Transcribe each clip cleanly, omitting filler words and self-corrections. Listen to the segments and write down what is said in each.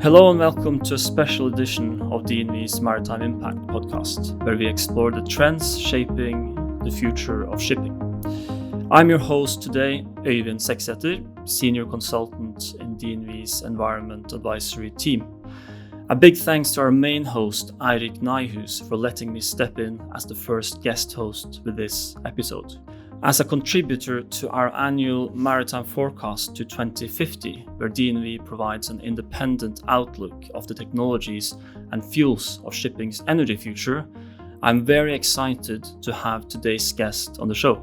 Hello and welcome to a special edition of DNV's Maritime Impact podcast, where we explore the trends shaping the future of shipping. I'm your host today, Øyvind Sekkesæter, Senior Consultant in DNV's Environment Advisory team. A big thanks to our main host, Eirik Nyhus, for letting me step in as the first guest host with this episode. As a contributor to our annual Maritime Forecast to 2050, where DNV provides an independent outlook of the technologies and fuels of shipping's energy future, I'm very excited to have today's guest on the show.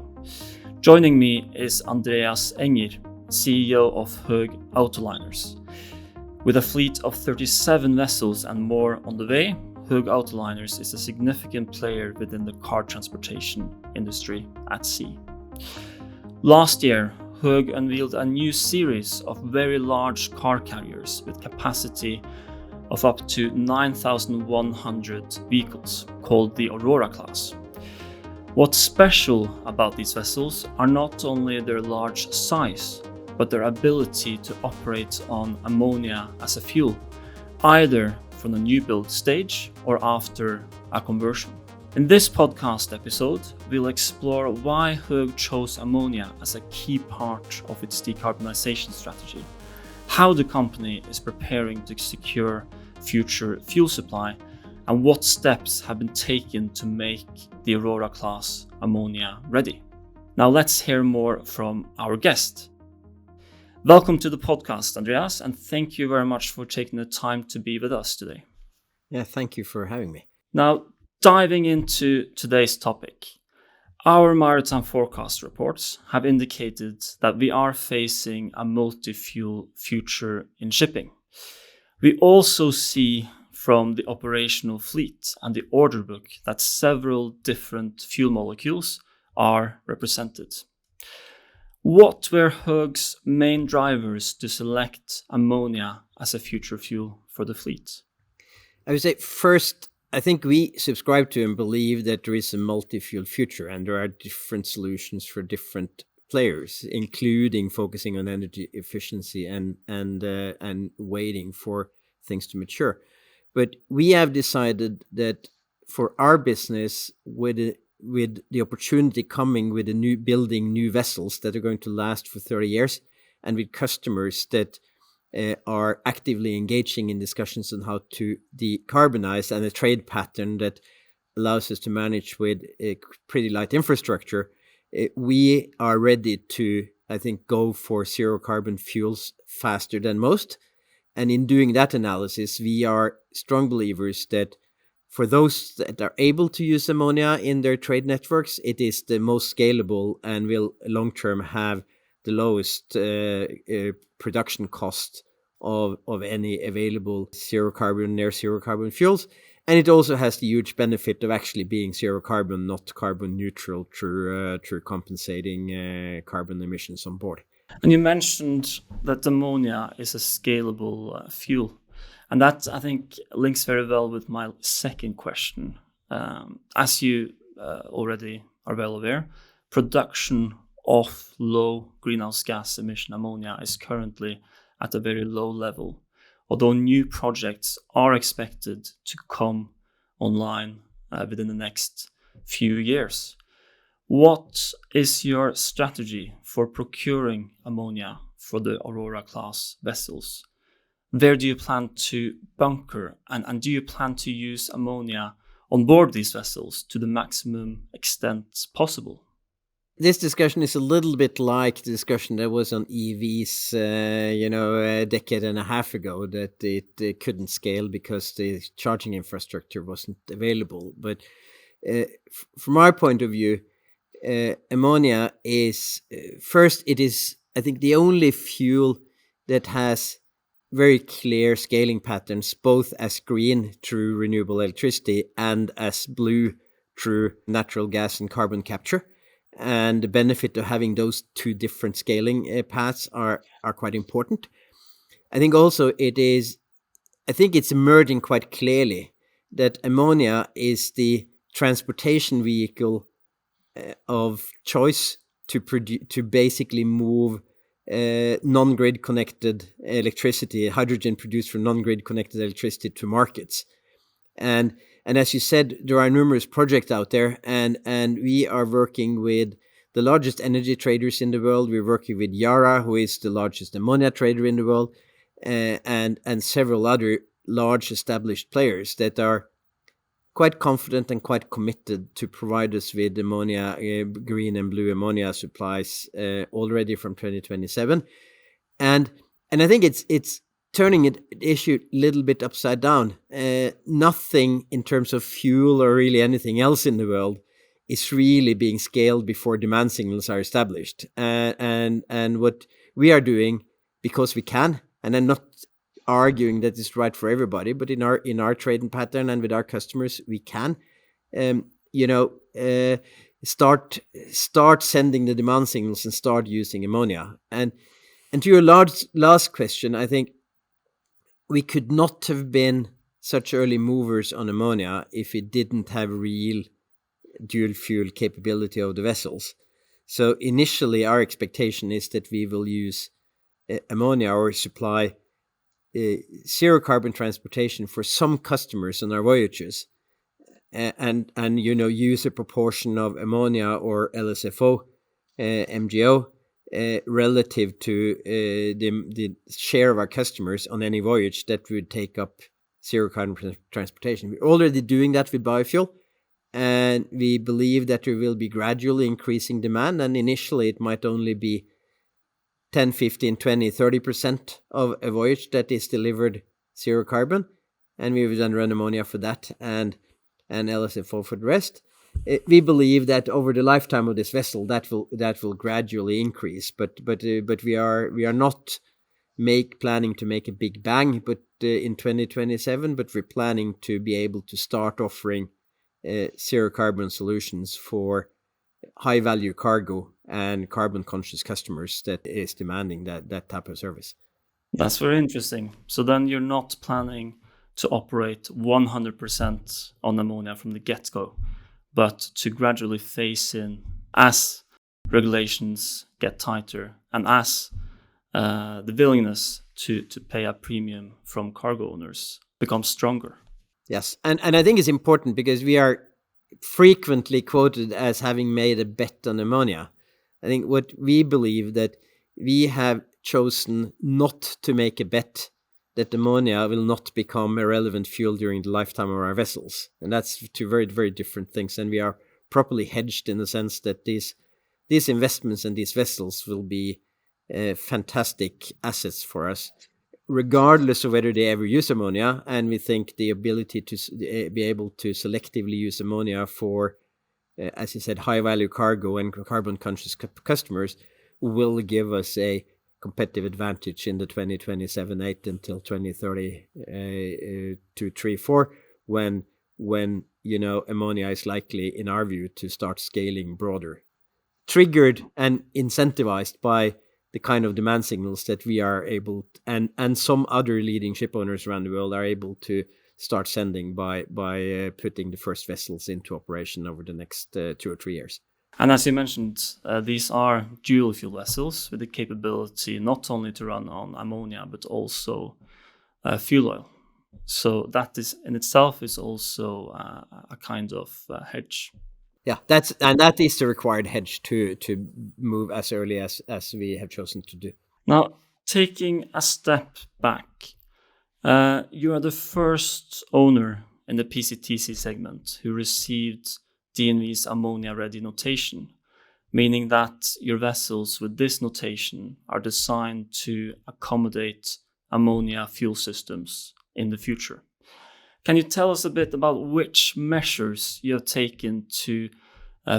Joining me is Andreas Enger, CEO of Höegh Autoliners. With a fleet of 37 vessels and more on the way, Höegh Autoliners is a significant player within the car transportation industry at sea. Last year, Höegh unveiled a new series of very large car carriers with capacity of up to 9,100 vehicles, called the Aurora class. What's special about these vessels are not only their large size, but their ability to operate on ammonia as a fuel, either from the new build stage or after a conversion. In this podcast episode, we'll explore why Höegh chose ammonia as a key part of its decarbonization strategy, how the company is preparing to secure future fuel supply, and what steps have been taken to make the Aurora class ammonia ready. Now let's hear more from our guest. Welcome to the podcast, Andreas, and thank you very much for taking the time to be with us today. Yeah, thank you for having me. Now, diving into today's topic, our Maritime Forecast reports have indicated that we are facing a multi-fuel future in shipping. We also see from the operational fleet and the order book that several different fuel molecules are represented. What were Höegh's main drivers to select ammonia as a future fuel for the fleet? I would say first, I think we subscribe to and believe that there is a multi-fuel future and there are different solutions for different players, including focusing on energy efficiency and waiting for things to mature. But we have decided that for our business, with the opportunity coming with building new vessels that are going to last for 30 years, and with customers that are actively engaging in discussions on how to decarbonize, and a trade pattern that allows us to manage with a pretty light infrastructure, we are ready to, I think, go for zero carbon fuels faster than most. And in doing that analysis, we are strong believers that for those that are able to use ammonia in their trade networks, it is the most scalable and will long-term have the lowest production cost of any available zero carbon, near zero carbon fuels. And it also has the huge benefit of actually being zero carbon, not carbon neutral, through compensating carbon emissions on board. And you mentioned that ammonia is a scalable fuel. And that, I think, links very well with my second question. As you already are well aware, production of low greenhouse gas emission ammonia is currently at a very low level, although new projects are expected to come online within the next few years. What is your strategy for procuring ammonia for the Aurora class vessels? Where do you plan to bunker, and do you plan to use ammonia on board these vessels to the maximum extent possible? This discussion is a little bit like the discussion that was on EVs, a decade and a half ago, that it couldn't scale because the charging infrastructure wasn't available. But from our point of view, ammonia is, first, it is, I think, the only fuel that has very clear scaling patterns, both as green through renewable electricity and as blue through natural gas and carbon capture. And the benefit of having those two different scaling paths are quite important. I think also it's emerging quite clearly that ammonia is the transportation vehicle of choice to basically move non-grid connected electricity, hydrogen produced from non-grid connected electricity to markets. And as you said, there are numerous projects out there, and we are working with the largest energy traders in the world. We're working with Yara, who is the largest ammonia trader in the world, and several other large established players that are quite confident and quite committed to provide us with ammonia, green and blue ammonia supplies already from 2027. And I think it's turning an issue a little bit upside down. Nothing in terms of fuel or really anything else in the world is really being scaled before demand signals are established. And what we are doing, because we can, and I'm not arguing that it's right for everybody, but in our trading pattern and with our customers, we can, start sending the demand signals and start using ammonia. And to your last question, I think we could not have been such early movers on ammonia if it didn't have real dual fuel capability of the vessels. So initially, our expectation is that we will use ammonia or supply zero carbon transportation for some customers on our voyages, and use a proportion of ammonia or LSFO, MGO, relative to the share of our customers on any voyage that would take up zero carbon transportation. We're already doing that with biofuel, and we believe that there will be gradually increasing demand, and initially it might only be 10, 15, 20, 30% of a voyage that is delivered zero carbon, and we will then run ammonia for that and LSFO for the rest. We believe that over the lifetime of this vessel, that will gradually increase. But we are not planning to make a big bang, but in 2027. But we're planning to be able to start offering zero carbon solutions for high value cargo and carbon conscious customers that is demanding that type of service. That's very interesting. So then you're not planning to operate 100% on ammonia from the get-go, but to gradually phase in as regulations get tighter and as the willingness to pay a premium from cargo owners becomes stronger. Yes, and I think it's important because we are frequently quoted as having made a bet on ammonia. I think what we believe that we have chosen not to make a bet that ammonia will not become a relevant fuel during the lifetime of our vessels. And that's two very, very different things. And we are properly hedged in the sense that these investments and these vessels will be fantastic assets for us, regardless of whether they ever use ammonia. And we think the ability to be able to selectively use ammonia for, as you said, high-value cargo and carbon-conscious customers will give us a competitive advantage in the 2027-8 until 2030 to 3-4, when ammonia is likely, in our view, to start scaling broader, triggered and incentivized by the kind of demand signals that we are able and some other leading ship owners around the world are able to start sending by putting the first vessels into operation over the next 2 or 3 years. And as you mentioned, these are dual fuel vessels with the capability not only to run on ammonia, but also fuel oil. So that is in itself is also a kind of hedge. Yeah, that is the required hedge to move as early as we have chosen to do. Now, taking a step back, you are the first owner in the PCTC segment who received DNV's ammonia-ready notation, meaning that your vessels with this notation are designed to accommodate ammonia fuel systems in the future. Can you tell us a bit about which measures you have taken to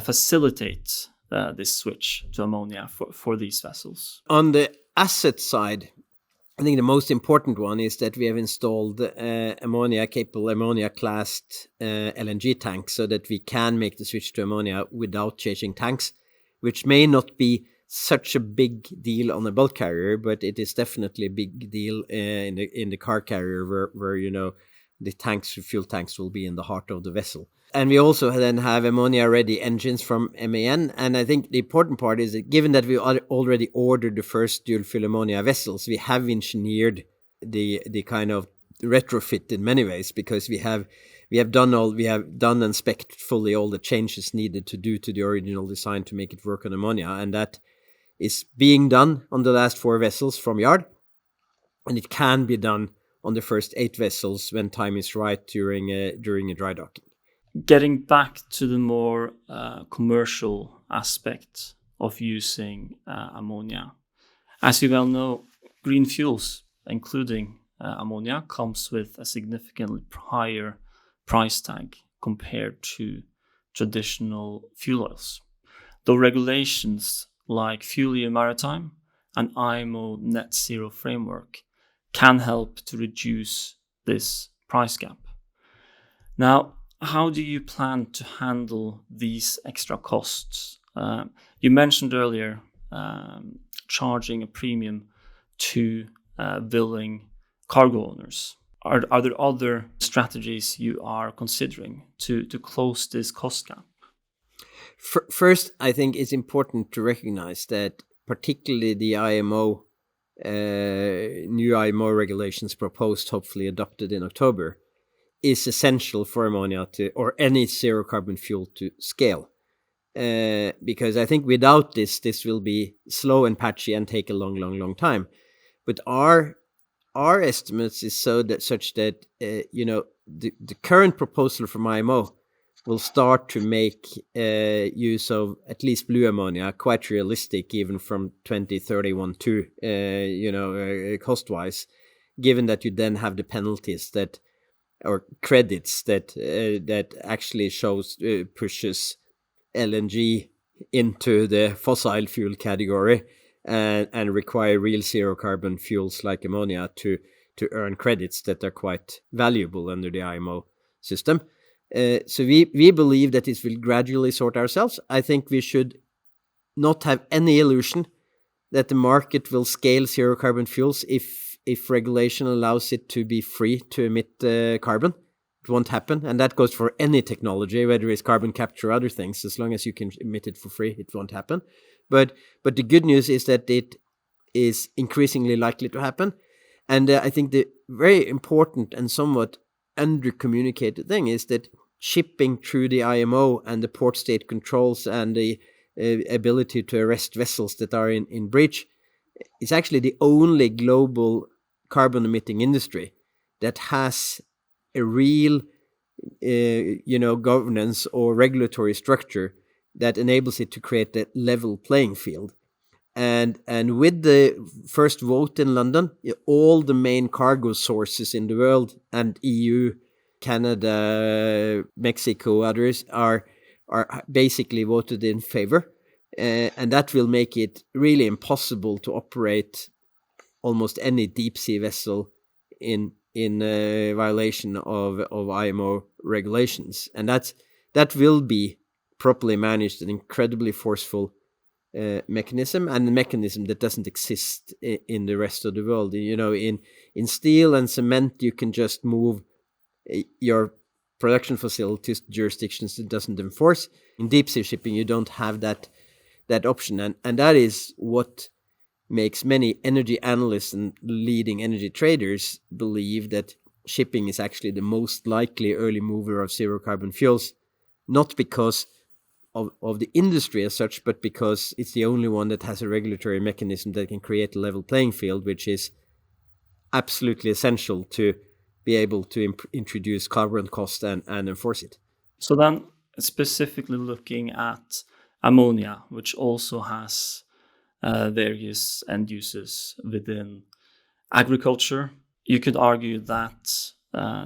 facilitate this switch to ammonia for these vessels? On the asset side, I think the most important one is that we have installed ammonia-capable, ammonia-classed LNG tanks so that we can make the switch to ammonia without changing tanks, which may not be such a big deal on a bulk carrier, but it is definitely a big deal in the car carrier where the fuel tanks will be in the heart of the vessel. And we also then have ammonia-ready engines from MAN. And I think the important part is that given that we already ordered the first dual-fuel ammonia vessels, we have engineered the kind of retrofit in many ways, because we have done and spec'd fully all the changes needed to do to the original design to make it work on ammonia, and that is being done on the last 4 vessels from yard, and it can be done on the first 8 vessels when time is right during a dry docking. Getting back to the more commercial aspect of using ammonia, as you well know, green fuels, including ammonia, comes with a significantly higher price tag compared to traditional fuel oils. Though regulations like FuelEU Maritime and IMO Net Zero framework can help to reduce this price gap. Now, how do you plan to handle these extra costs? You mentioned earlier charging a premium to willing cargo owners. Are there other strategies you are considering to close this cost gap? First, I think it's important to recognize that particularly the IMO, new IMO regulations proposed, hopefully adopted in October, is essential for ammonia or any zero carbon fuel to scale. Because I think without this will be slow and patchy and take a long time. But our estimates is such that the current proposal from IMO will start to make use of at least blue ammonia quite realistic, even from 2031 to cost-wise, given that you then have the penalties that or credits that actually pushes LNG into the fossil fuel category. And require real zero carbon fuels like ammonia to earn credits that are quite valuable under the IMO system. So we believe that this will gradually sort ourselves. I think we should not have any illusion that the market will scale zero carbon fuels if regulation allows it to be free to emit carbon. It won't happen, and that goes for any technology, whether it's carbon capture or other things. As long as you can emit it for free, it won't happen. But the good news is that it is increasingly likely to happen. And I think the very important and somewhat under-communicated thing is that shipping through the IMO and the port state controls and the ability to arrest vessels that are in breach is actually the only global carbon-emitting industry that has a real governance or regulatory structure that enables it to create a level playing field. And with the first vote in London, all the main cargo sources in the world, and EU, Canada, Mexico, others are basically voted in favor. And that will make it really impossible to operate almost any deep sea vessel in violation of IMO regulations. And that will be properly managed, an incredibly forceful mechanism, and a mechanism that doesn't exist in the rest of the world. In steel and cement, you can just move your production facilities to jurisdictions it doesn't enforce. In deep sea shipping, you don't have that option, and that is what makes many energy analysts and leading energy traders believe that shipping is actually the most likely early mover of zero carbon fuels, not because of the industry as such, but because it's the only one that has a regulatory mechanism that can create a level playing field, which is absolutely essential to be able to introduce carbon cost and enforce it. So then, specifically looking at ammonia, which also has various end uses within agriculture, you could argue that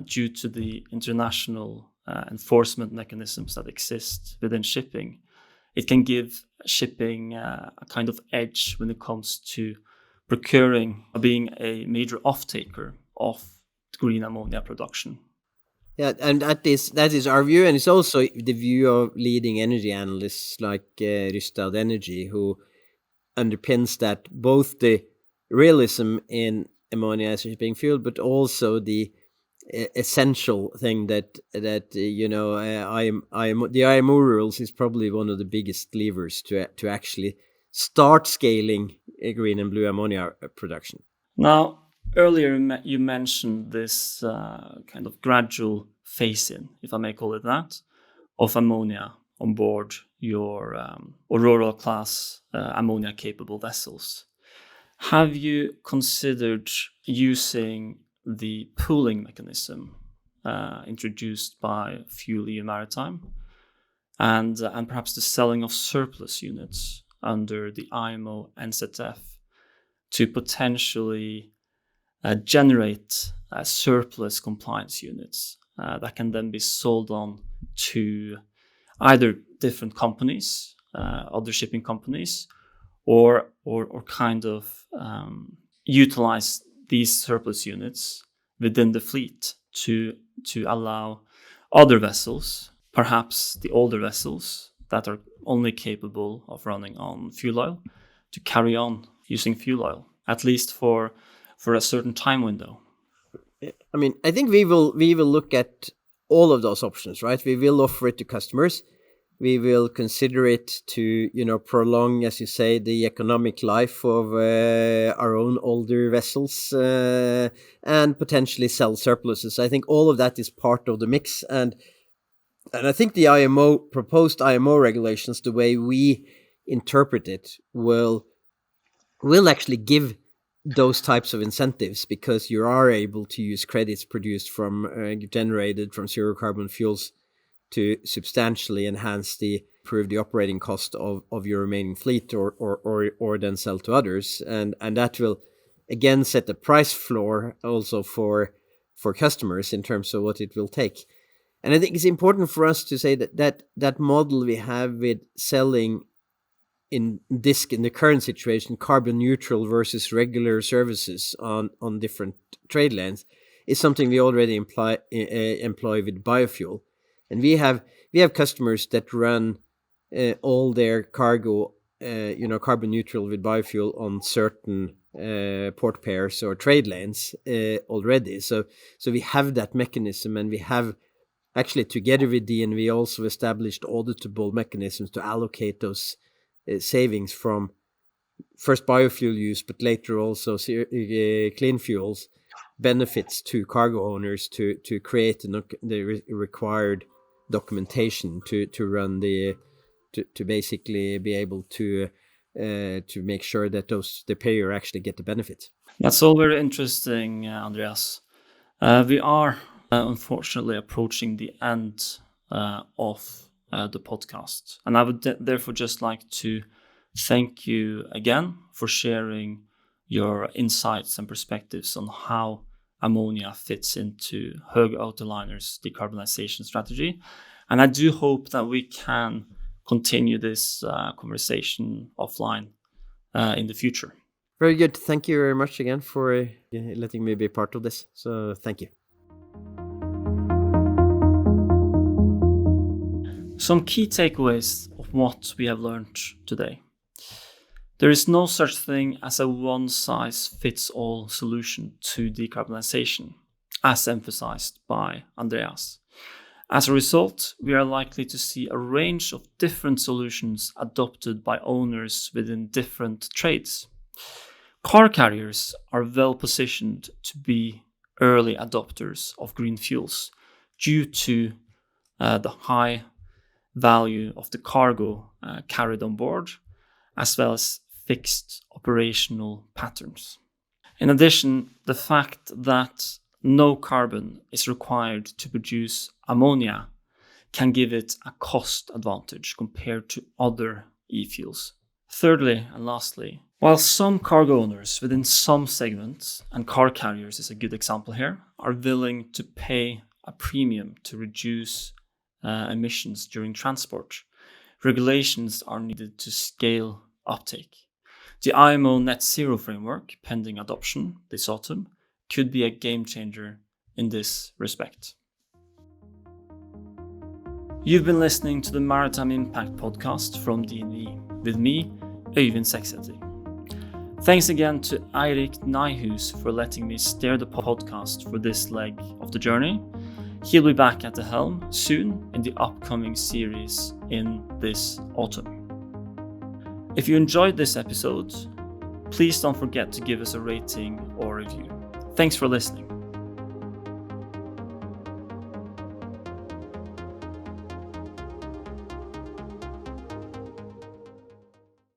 due to the international enforcement mechanisms that exist within shipping, it can give shipping a kind of edge when it comes to procuring, being a major off-taker of green ammonia production. Yeah, and that is our view, and it's also the view of leading energy analysts like Rystad Energy, who underpins that both the realism in ammonia as a shipping fuel, but also the essential thing that the IMO rules is probably one of the biggest levers to actually start scaling green and blue ammonia production. Now, earlier you mentioned this kind of gradual phase-in, if I may call it that, of ammonia on board your Aurora-class ammonia-capable vessels. Have you considered using the pooling mechanism introduced by FuelEU Maritime and perhaps the selling of surplus units under the IMO NZF to potentially generate surplus compliance units that can then be sold on to either different companies, other shipping companies, or kind of utilize these surplus units within the fleet to allow other vessels, perhaps the older vessels that are only capable of running on fuel oil, to carry on using fuel oil, at least for a certain time window? I mean, I think we will look at all of those options, right? We will offer it to customers. We will consider it to, prolong, as you say, the economic life of our own older vessels and potentially sell surpluses. I think all of that is part of the mix. And I think the proposed IMO regulations, the way we interpret it, will actually give those types of incentives, because you are able to use credits produced generated from zero carbon fuels to substantially improve the operating cost of your remaining fleet, or then sell to others, and that will again set the price floor also for customers in terms of what it will take. And I think it's important for us to say that model we have with selling in the current situation, carbon neutral versus regular services on different trade lanes, is something we already employ with biofuel. And we have customers that run all their cargo, carbon neutral with biofuel on certain port pairs or trade lanes already. So we have that mechanism, and we have actually, together with DNV, also established auditable mechanisms to allocate those savings from first biofuel use, but later also clean fuels benefits to cargo owners to create the required documentation to run to basically be able to make sure that the payer actually get the benefits. That's all very interesting, Andreas. We are unfortunately approaching the end of the podcast, and I would therefore just like to thank you again for sharing your insights and perspectives on how ammonia fits into Höegh Autoliners' decarbonization strategy. And I do hope that we can continue this conversation offline in the future. Very good. Thank you very much again for letting me be part of this. So thank you. Some key takeaways of what we have learned today. There is no such thing as a one-size-fits-all solution to decarbonization, as emphasized by Andreas. As a result, we are likely to see a range of different solutions adopted by owners within different trades. Car carriers are well positioned to be early adopters of green fuels due to the high value of the cargo carried on board, as well as fixed operational patterns. In addition, the fact that no carbon is required to produce ammonia can give it a cost advantage compared to other e-fuels. Thirdly and lastly, while some cargo owners within some segments, and car carriers is a good example here, are willing to pay a premium to reduce emissions during transport, regulations are needed to scale uptake. The IMO Net Zero framework, pending adoption this autumn, could be a game changer in this respect. You've been listening to the Maritime Impact podcast from DNV with me, Øyvind Sekkesæter. Thanks again to Eirik Nyhus for letting me steer the podcast for this leg of the journey. He'll be back at the helm soon in the upcoming series in this autumn. If you enjoyed this episode, please don't forget to give us a rating or review. Thanks for listening.